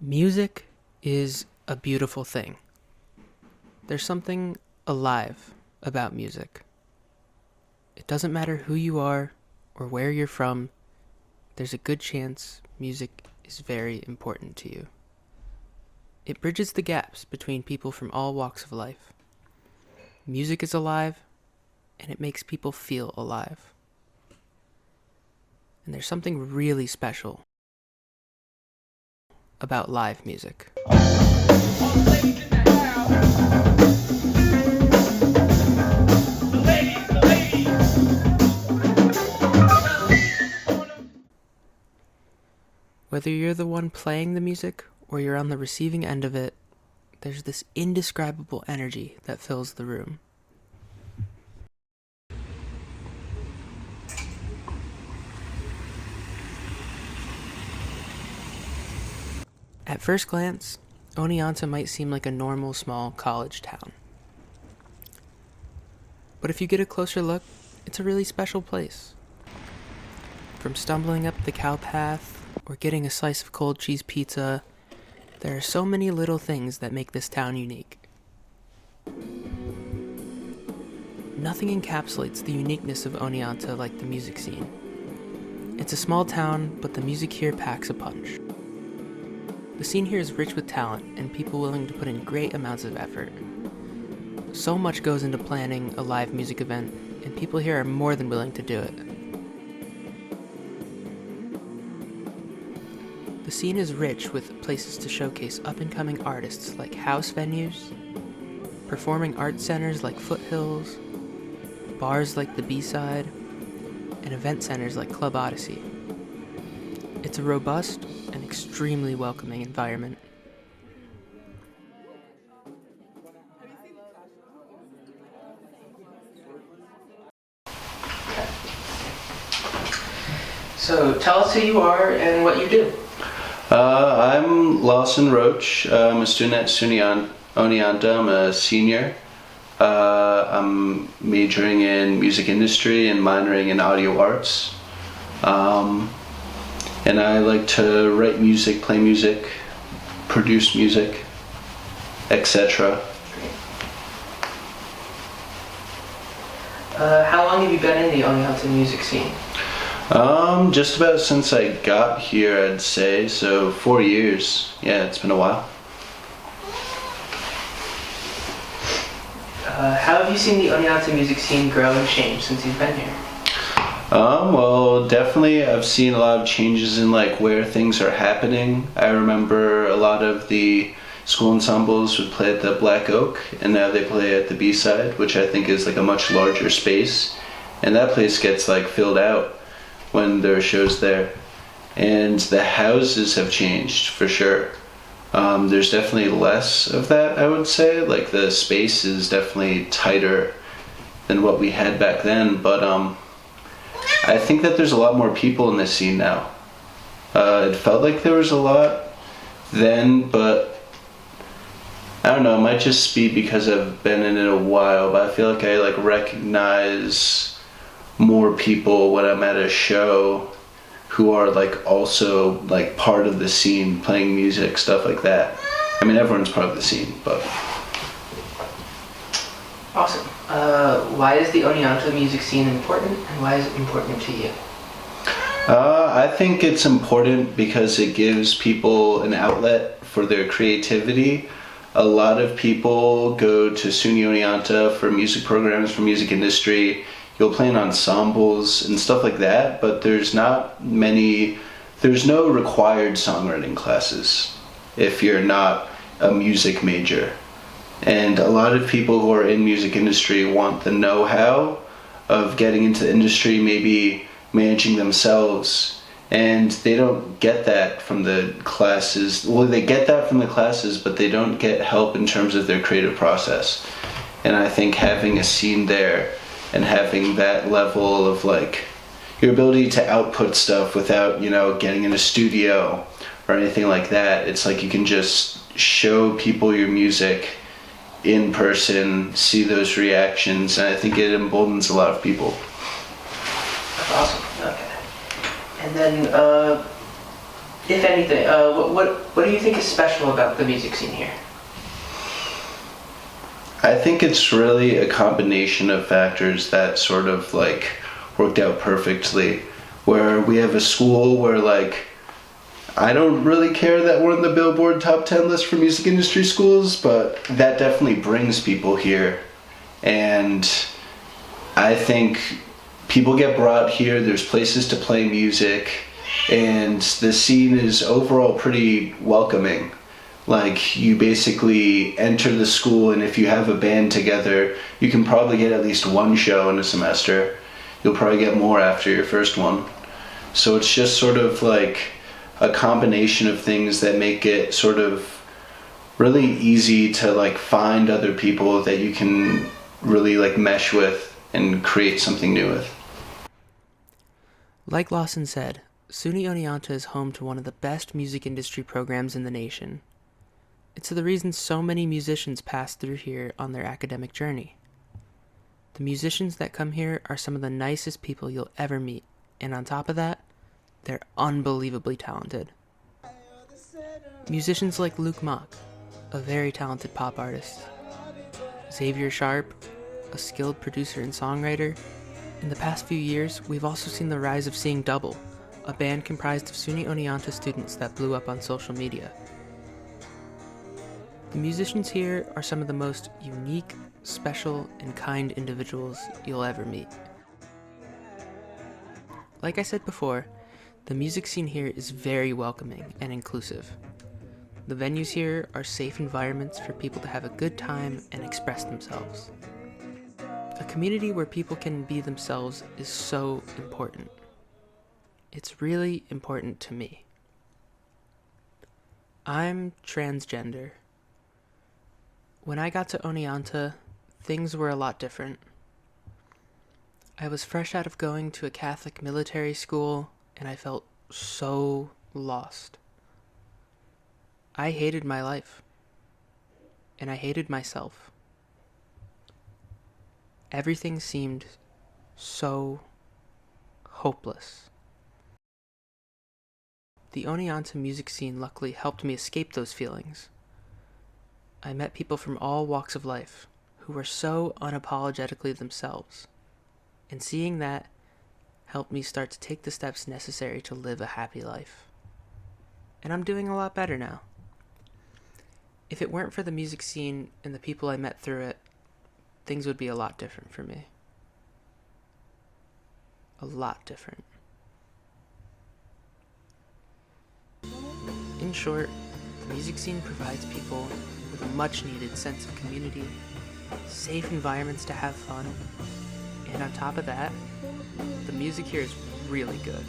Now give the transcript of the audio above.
Music is a beautiful thing. There's something alive about music. It doesn't matter who you are or where you're from, there's a good chance music is very important to you. It bridges the gaps between people from all walks of life. Music is alive, and it makes people feel alive. And there's something really special about live music. Whether you're the one playing the music or you're on the receiving end of it, there's this indescribable energy that fills the room. At first glance, Oneonta might seem like a normal small college town. But if you get a closer look, it's a really special place. From stumbling up the cow path or getting a slice of cold cheese pizza, there are so many little things that make this town unique. Nothing encapsulates the uniqueness of Oneonta like the music scene. It's a small town, but the music here packs a punch. The scene here is rich with talent and people willing to put in great amounts of effort. So much goes into planning a live music event, and people here are more than willing to do it. The scene is rich with places to showcase up-and-coming artists like house venues, performing arts centers like Foothills, bars like the B-Side, and event centers like Club Odyssey. It's a robust and extremely welcoming environment. So tell us who you are and what you do. I'm Lawson Roach. I'm a student at SUNY Oneonta. I'm a senior. I'm majoring in music industry and minoring in audio arts. And I like to write music, play music, produce music, etc. How long have you been in the Oneonta music scene? Just about since I got here, I'd say, so 4 years. Yeah, it's been a while. How have you seen the Oneonta music scene grow and change since you've been here? Well, definitely I've seen a lot of changes in like where things are happening. I remember a lot of the school ensembles would play at the Black Oak, and now they play at the B-Side, which I think is like a much larger space. And that place gets like filled out when there are shows there. And the houses have changed for sure. There's definitely less of that, I would say. Like the space is definitely tighter than what we had back then, but I think that there's a lot more people in this scene now. It felt like there was a lot then, but I don't know, it might just be because I've been in it a while, but I feel like I recognize more people when I'm at a show who are also part of the scene, playing music, stuff like that. I mean, everyone's part of the scene, but... Awesome. Why is the Oneonta music scene important, and why is it important to you? I think it's important because it gives people an outlet for their creativity. A lot of people go to SUNY Oneonta for music programs, for music industry. You'll play in ensembles and stuff like that, but there's no required songwriting classes if you're not a music major. And a lot of people who are in music industry want the know-how of getting into the industry, maybe managing themselves, and they don't get that from the classes. Well, they get that from the classes, but they don't get help in terms of their creative process. And I think having a scene there and having that level of your ability to output stuff without, getting in a studio or anything like that, it's like you can just show people your music in person, see those reactions, and I think it emboldens a lot of people. That's awesome. Okay. And then if anything, what do you think is special about the music scene here? I think it's really a combination of factors that sort of like worked out perfectly. Where we have a school where like I don't really care that we're in the Billboard top 10 list for music industry schools, but that definitely brings people here. And I think people get brought here, there's places to play music, and the scene is overall pretty welcoming. Like, you basically enter the school, and if you have a band together, you can probably get at least one show in a semester. You'll probably get more after your first one. So it's just sort of like a combination of things that make it sort of really easy to like find other people that you can really like mesh with and create something new with. Like Lawson said, SUNY Oneonta is home to one of the best music industry programs in the nation. It's the reason so many musicians pass through here on their academic journey. The musicians that come here are some of the nicest people you'll ever meet, and on top of that, they're unbelievably talented. Musicians like Luke Mock, a very talented pop artist, Xavier Sharp, a skilled producer and songwriter. In the past few years, we've also seen the rise of Seeing Double, a band comprised of SUNY Oneonta students that blew up on social media. The musicians here are some of the most unique, special, and kind individuals you'll ever meet. Like I said before, the music scene here is very welcoming and inclusive. The venues here are safe environments for people to have a good time and express themselves. A community where people can be themselves is so important. It's really important to me. I'm transgender. When I got to Oneonta, things were a lot different. I was fresh out of going to a Catholic military school, and I felt so lost. I hated my life, and I hated myself. Everything seemed so hopeless. The Oneonta music scene luckily helped me escape those feelings. I met people from all walks of life who were so unapologetically themselves, and seeing that helped me start to take the steps necessary to live a happy life. And I'm doing a lot better now. If it weren't for the music scene and the people I met through it, things would be a lot different for me. A lot different. In short, the music scene provides people with a much-needed sense of community, safe environments to have fun, and on top of that, the music here is really good.